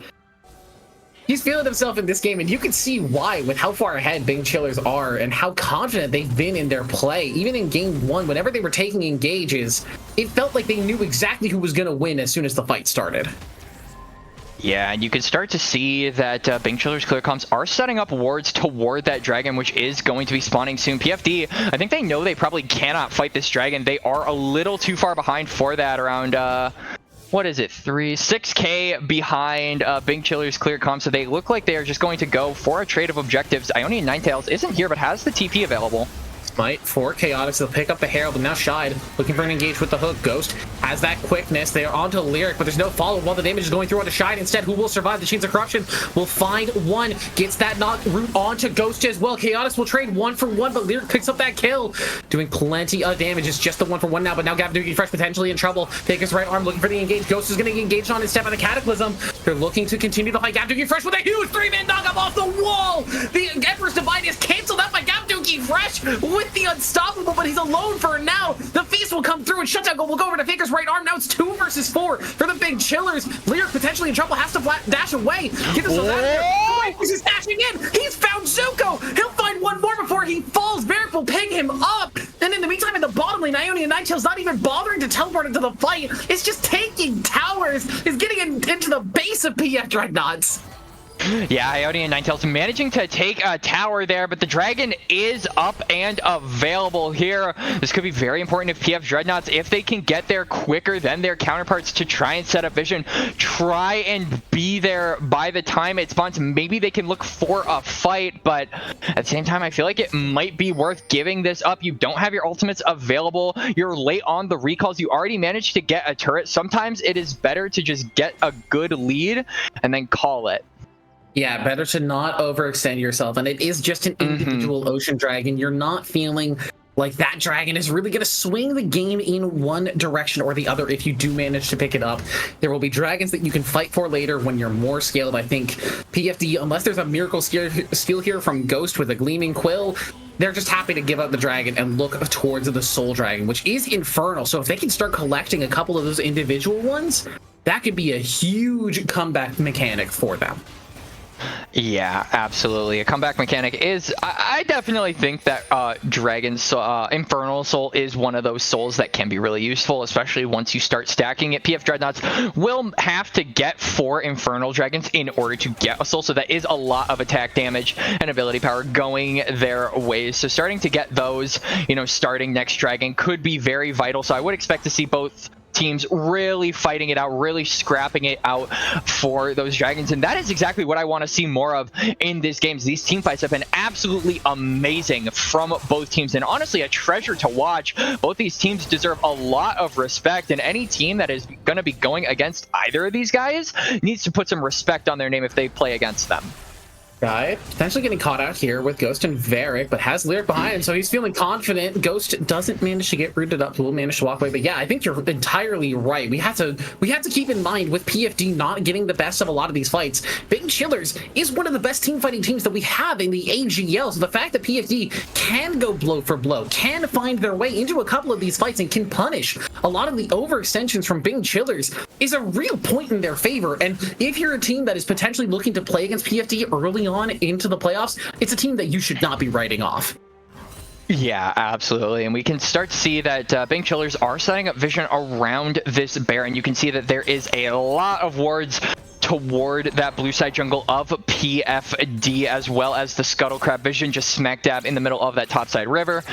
He's feeling himself in this game, and you can see why with how far ahead Bing Chillers are and how confident they've been in their play. Even in game 1, whenever they were taking engages, it felt like they knew exactly who was going to win as soon as the fight started. Yeah, and you can start to see that Bing Chillers clear comms are setting up wards toward that dragon, which is going to be spawning soon. PFD, I think they know they probably cannot fight this dragon. They are a little too far behind for that, around what is it, 6k behind Bing Chillers clear comms, so they look like they are just going to go for a trade of objectives. Ionian Ninetales isn't here, but has the TP available. Smite for Chaotix. They'll pick up the Herald, but now Shide looking for an engage with the hook. Ghost has that quickness. They are onto Lyric, but there's no follow while the damage is going through onto Shide. Instead, who will survive the Chains of Corruption will find one. Gets that knock root onto Ghost as well. Chaotix will trade 1 for 1, but Lyric picks up that kill, doing plenty of damage. It's just the 1 for 1 now, but now Gavduki Fresh potentially in trouble. Take his right arm, looking for the engage. Ghost is going to get engaged on instead by the Cataclysm. They're looking to continue to fight Gavduki Fresh with a huge 3-man knockup off the wall. The Emperor's Divine is canceled out by Gavduki Fresh with the Unstoppable, but he's alone for now. The Feast will come through, and Shutdown will go over to Faker's right arm. Now it's 2 versus 4 for the Big Chillers. Lyric potentially in trouble, has to dash away. Get himself out of there. He's just dashing in. He's found Zuko. He'll find one more before he falls. Varric will ping him up. And in the meantime, in the bottom lane, Ionian Ninetales not even bothering to teleport into the fight. It's just taking towers. Is getting into the base of PF Dreadnoughts. Yeah, Ionian Ninetales managing to take a tower there, but the dragon is up and available here. This could be very important if PF Dreadnoughts, if they can get there quicker than their counterparts to try and set up vision, try and be there by the time it spawns. Maybe they can look for a fight, but at the same time, I feel like it might be worth giving this up. You don't have your ultimates available. You're late on the recalls. You already managed to get a turret. Sometimes it is better to just get a good lead and then call it. Yeah, better to not overextend yourself. And it is just an individual ocean dragon. You're not feeling like that dragon is really going to swing the game in one direction or the other if you do manage to pick it up. There will be dragons that you can fight for later when you're more scaled. I think PFD, unless there's a miracle skill here from Ghost with a Gleaming Quill, they're just happy to give up the dragon and look towards the Soul Dragon, which is infernal. So if they can start collecting a couple of those individual ones, that could be a huge comeback mechanic for them. Yeah, absolutely. A comeback mechanic is, I definitely think that Dragon's Infernal Soul is one of those souls that can be really useful, especially once you start stacking it. PF Dreadnoughts will have to get 4 Infernal Dragons in order to get a soul, so that is a lot of attack damage and ability power going their ways. So starting to get those, you know, starting next Dragon could be very vital. So I would expect to see both teams really fighting it out, really scrapping it out for those dragons, and that is exactly what I want to see more of in this game. These team fights have been absolutely amazing from both teams, and honestly a treasure to watch. Both these teams deserve a lot of respect, and any team that is going to be going against either of these guys needs to put some respect on their name if they play against them. Guy potentially getting caught out here with Ghost and Varric, but has Lyric behind him, so he's feeling confident. Ghost doesn't manage to get rooted up, will manage to walk away. But yeah, I think you're entirely right. We have to keep in mind, with PFD not getting the best of a lot of these fights, Big Chillers is one of the best team fighting teams that we have in the AGL. So the fact that PFD can go blow for blow, can find their way into a couple of these fights, and can punish a lot of the overextensions from Big Chillers is a real point in their favor. And if you're a team that is potentially looking to play against PFD early on into the playoffs, it's a team that you should not be writing off. Yeah, absolutely. And we can start to see that Bing Chillers are setting up vision around this Baron. You can see that there is a lot of wards toward that blue side jungle of PFD, as well as the Scuttle Crab vision just smack dab in the middle of that topside river.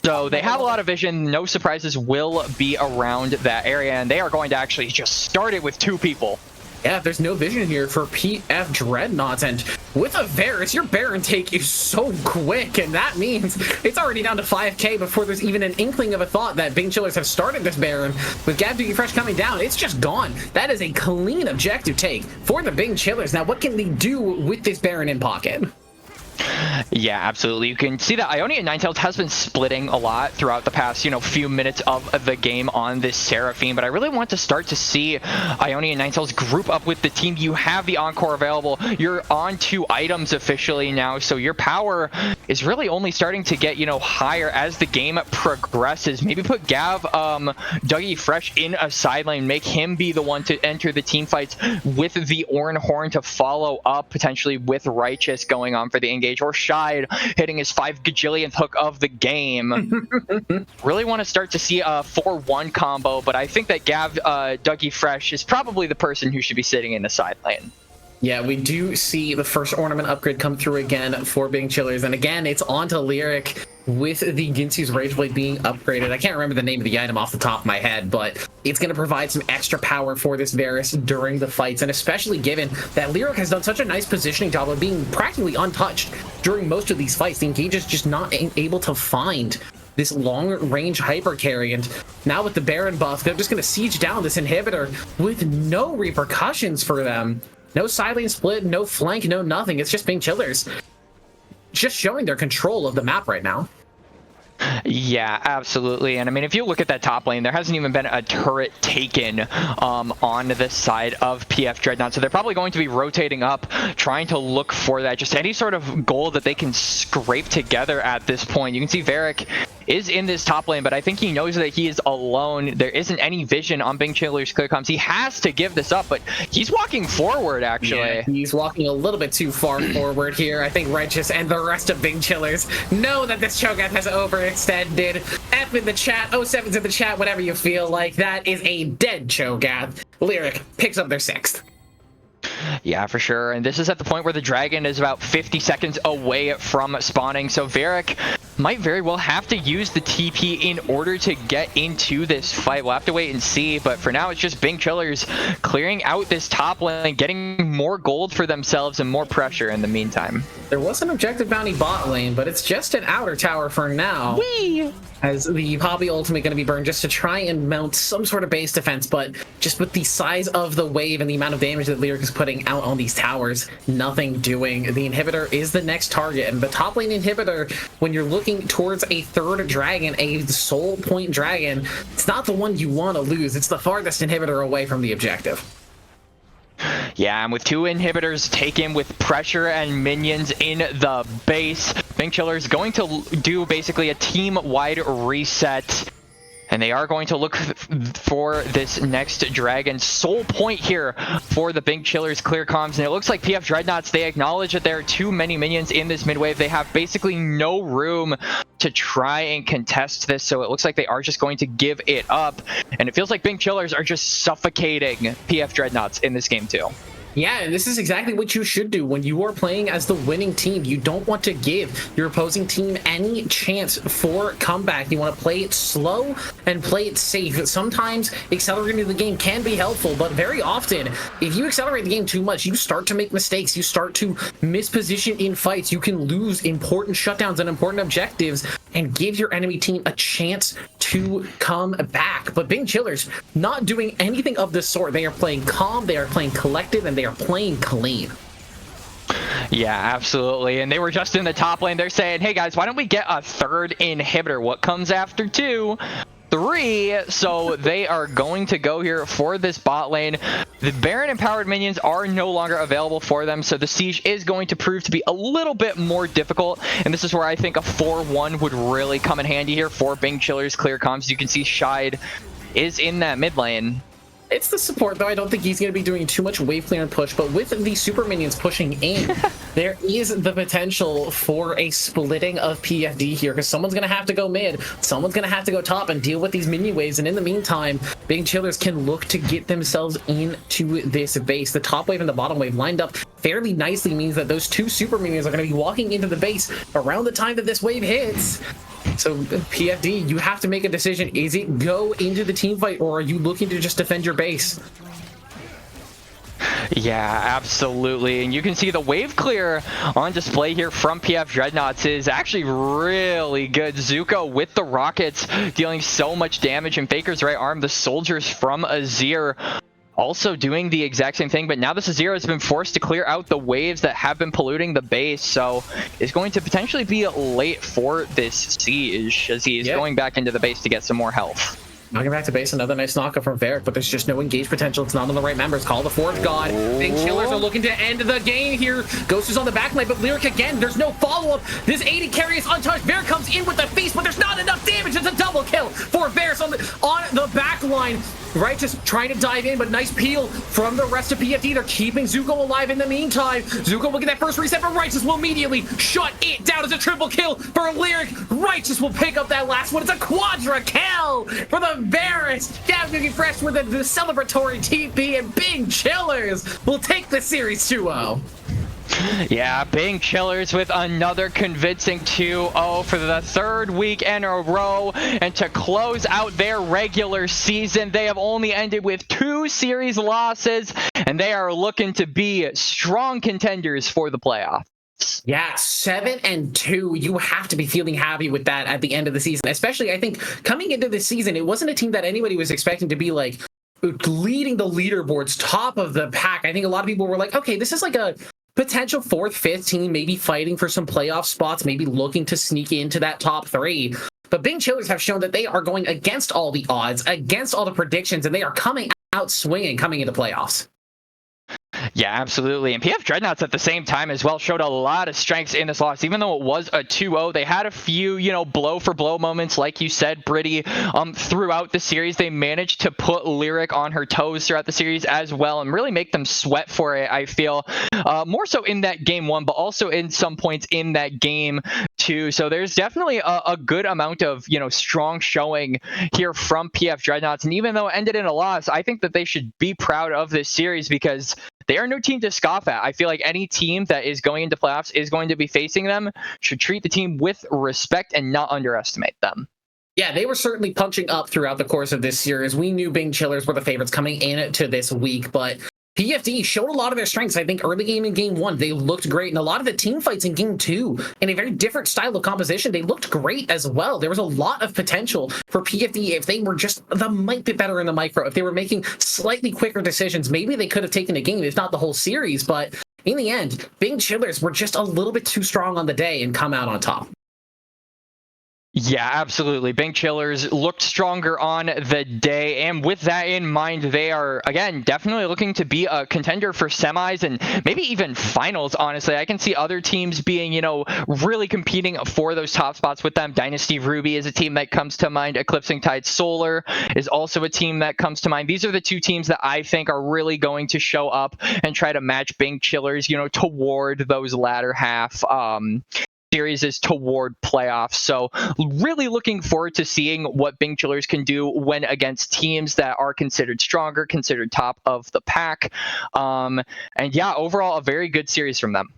So they have a lot of vision. No surprises will be around that area, and they are going to actually just start it with 2 people. Yeah, there's no vision here for PF Dreadnoughts, and with a Varus, your Baron take is so quick, and that means it's already down to 5k before there's even an inkling of a thought that Bing Chillers have started this Baron. With Gab Fresh coming down, it's just gone. That is a clean objective take for the Bing Chillers. Now, what can they do with this Baron in pocket? Yeah, absolutely. You can see that Ionian Ninetales has been splitting a lot throughout the past, few minutes of the game on this Seraphine, but I really want to start to see Ionian Ninetales group up with the team. You have the Encore available. You're on 2 items officially now, so your power is really only starting to get, higher as the game progresses. Maybe put Gav, Dougie Fresh in a side lane, make him be the one to enter the team fights with the Orn Horn to follow up, potentially with Righteous going on for the engage, or Shide hitting his 5 gajillionth hook of the game. Really want to start to see a 4-1 combo, but I think that Gav Dougie Fresh is probably the person who should be sitting in the side lane. Yeah, we do see the first ornament upgrade come through again for Bing Chillers, and again, it's onto Lyric with the Ginsu's Rageblade being upgraded. I can't remember the name of the item off the top of my head, but it's going to provide some extra power for this Varus during the fights, and especially given that Lyric has done such a nice positioning job of being practically untouched during most of these fights. The engage is just not able to find this long-range hyper carry, and now with the Baron buff, they're just going to siege down this inhibitor with no repercussions for them. No side lane split, no flank, no nothing. It's just Bing Chillers just showing their control of the map right now. Yeah, absolutely. And I mean, if you look at that top lane, there hasn't even been a turret taken on the side of PF Dreadnought. So they're probably going to be rotating up, trying to look for that, just any sort of goal that they can scrape together at this point. You can see Varric is in this top lane, but I think he knows that he is alone. There isn't any vision on Bing Chiller's clear comms. He has to give this up, but he's walking forward, actually. Yeah, he's walking a little bit too far forward here. I think Righteous and the rest of Bing Chillers know that this Cho'Gath has overextended. F in the chat, 07's in the chat, whatever you feel like. That is a dead Cho'Gath. Lyric picks up their 6th. Yeah, for sure. And this is at the point where the dragon is about 50 seconds away from spawning. So Varric might very well have to use the TP in order to get into this fight. We'll have to wait and see. But for now, it's just Bing Chillers clearing out this top lane, getting more gold for themselves and more pressure in the meantime. There was an objective bounty bot lane, but it's just an outer tower for now. Whee! As the Poppy ultimate going to be burned just to try and mount some sort of base defense, but just with the size of the wave and the amount of damage that Lyric is putting out on these towers, nothing doing. The inhibitor is the next target, and the top lane inhibitor, when you're looking towards a 3rd dragon, a soul point dragon, it's not the one you want to lose. It's the farthest inhibitor away from the objective. Yeah, and with 2 inhibitors taken with pressure and minions in the base, Bing Chiller is going to do basically a team-wide reset. And they are going to look for this next dragon. Soul point here for the Big Chillers clear comms. And it looks like PF Dreadnoughts, they acknowledge that there are too many minions in this mid wave. They have basically no room to try and contest this. So it looks like they are just going to give it up. And it feels like Big Chillers are just suffocating PF Dreadnoughts in this game too. Yeah, and this is exactly what you should do when you are playing as the winning team. You don't want to give your opposing team any chance for comeback. You want to play it slow and play it safe. Sometimes accelerating the game can be helpful, but very often, if you accelerate the game too much, you start to make mistakes. You start to misposition in fights. You can lose important shutdowns and important objectives and give your enemy team a chance to come back. But Big Chillers not doing anything of the sort. They are playing calm, they are playing collective, and they are playing clean. Yeah, absolutely. And they were just in the top lane. They're saying, hey guys, why don't we get a third inhibitor? What comes after 2? 3. So they are going to go here for this bot lane. The Baron empowered minions are no longer available for them, so the siege is going to prove to be a little bit more difficult. And this is where I think a 4-1 would really come in handy here for Big Chillers clear comms. You can see Shide is in that mid lane. It's the support, though. I don't think he's going to be doing too much wave clear and push, but with the super minions pushing in, there is the potential for a splitting of PFD here, because someone's going to have to go mid, someone's going to have to go top and deal with these minion waves, and in the meantime, Big Chillers can look to get themselves into this base. The top wave and the bottom wave lined up fairly nicely means that those 2 super minions are going to be walking into the base around the time that this wave hits. So PFD, you have to make a decision. Is it go into the team fight, or are you looking to just defend your base? Yeah, absolutely. And you can see the wave clear on display here from PF Dreadnoughts is actually really good. Zuko with the rockets dealing so much damage, and Faker's right arm, the soldiers from Azir also doing the exact same thing. But now this Azir has been forced to clear out the waves that have been polluting the base, so it's going to potentially be late for this siege as he is going back into the base to get some more health. Knocking back to base, another nice knockup from Varric, but there's just no engage potential. It's not on the right members. Call the fourth god. Big Chillers are looking to end the game here. Ghost is on the back line, but Lyric again, there's no follow-up. This 80 carry is untouched. Varric comes in with the feast, but there's not enough damage. It's a double kill for Varric on the back line. Righteous trying to dive in, but nice peel from the rest of PFD. They're keeping Zuko alive in the meantime. Zuko will get that first reset, but Righteous will immediately shut it down as a triple kill for Lyric. Righteous will pick up that last one. It's a quadra kill for the Varus. Down fresh with the celebratory TP, and Big Chillers will take the series 2-0. Yeah, Big Chillers with another convincing 2-0 for the 3rd week in a row. And to close out their regular season, they have only ended with 2 series losses, and they are looking to be strong contenders for the playoffs. Yeah, 7-2. You have to be feeling happy with that at the end of the season. Especially, I think, coming into this season, it wasn't a team that anybody was expecting to be like leading the leaderboards, top of the pack. I think a lot of people were like, okay, this is like a potential 4th, 5th team, maybe fighting for some playoff spots, maybe looking to sneak into that top 3. But Big Chillers have shown that they are going against all the odds, against all the predictions, and they are coming out swinging coming into playoffs. Yeah, absolutely. And PF Dreadnoughts at the same time as well showed a lot of strengths in this loss. Even though it was a 2-0, they had a few, blow for blow moments, like you said, Brittany, throughout the series. They managed to put Lyric on her toes throughout the series as well and really make them sweat for it, I feel. More so in that game 1, but also in some points in that game 2. So there's definitely a good amount of, strong showing here from PF Dreadnoughts. And even though it ended in a loss, I think that they should be proud of this series because they are no team to scoff at. I feel like any team that is going into playoffs is going to be facing them should treat the team with respect and not underestimate them. Yeah, they were certainly punching up throughout the course of this series. We knew Big Chillers were the favorites coming into this week, but PFD showed a lot of their strengths. I think early game in game 1, they looked great. And a lot of the team fights in game 2, in a very different style of composition, they looked great as well. There was a lot of potential for PFD if they were just the might bit better in the micro. If they were making slightly quicker decisions, maybe they could have taken a game, if not the whole series. But in the end, Big Chillers were just a little bit too strong on the day and come out on top. Yeah, absolutely. Bink Chillers looked stronger on the day, and with that in mind, they are, again, definitely looking to be a contender for semis and maybe even finals, honestly. I can see other teams being, really competing for those top spots with them. Dynasty Ruby is a team that comes to mind. Eclipsing Tide Solar is also a team that comes to mind. These are the two teams that I think are really going to show up and try to match Bink Chillers, toward those latter half series is toward playoffs. So really looking forward to seeing what Bing Chillers can do when against teams that are considered stronger, considered top of the pack. And yeah, overall, a very good series from them.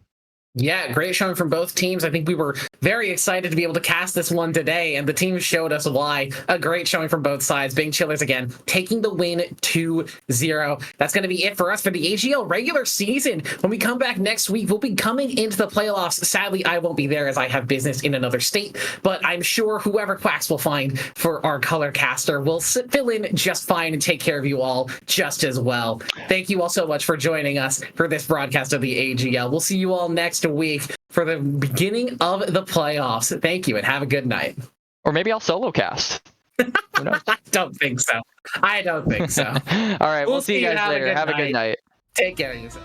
Yeah, great showing from both teams. I think we were very excited to be able to cast this one today, and the team showed us why. A great showing from both sides. Bing Chillers, again, taking the win 2-0. That's going to be it for us for the AGL regular season. When we come back next week, we'll be coming into the playoffs. Sadly, I won't be there as I have business in another state, but I'm sure whoever Quacks will find for our color caster will fill in just fine and take care of you all just as well. Thank you all so much for joining us for this broadcast of the AGL. We'll see you all next week for the beginning of the playoffs. Thank you and have a good night. Or maybe I'll solo cast. I don't think so. I don't think so. All right, we'll see you guys later. Have a good night. Take care of yourself.